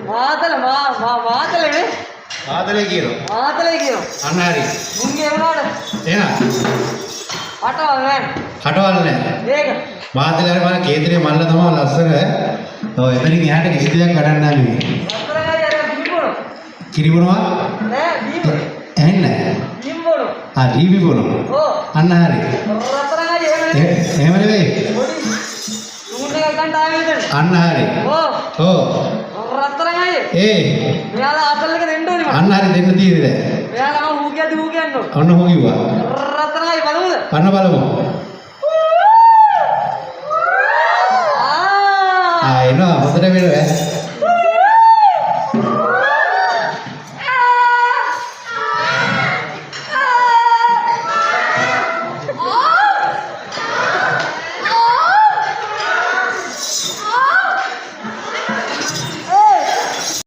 මාතල මාතලේ නේ මාතලේ කියනවා අන්න හරි මුංගේ වුණාද එහෙනම් කටවල් නෑ ඒක මාතලේ හරි මම කේන්දරේ මල්ල තමයි ලස්සන ඔව් එතනින් එහාට කිසි දෙයක් ගණන් නැහැ මේ කිරිබුණා නෑ බීම එහෙන්න බීම බොනෝ රීවි බොනෝ ඔව් අන්න හරි රත්තරන්ගේ එහෙම නෙවෙයි පොඩි ලුණු එකක් ගන්න ආවෙද අන්න හරි ඔව් රත්තරන්ගේ මෙයාලා ආපල් එක දෙන්න ඕනි මම අන්න හරි දෙන්න තියෙන්නේ මෙයාලා මම හූ කියන්න ඕන ඔන්න හූ කිව්වා රත්තරන්ගේ බලමුද අන්න බලමු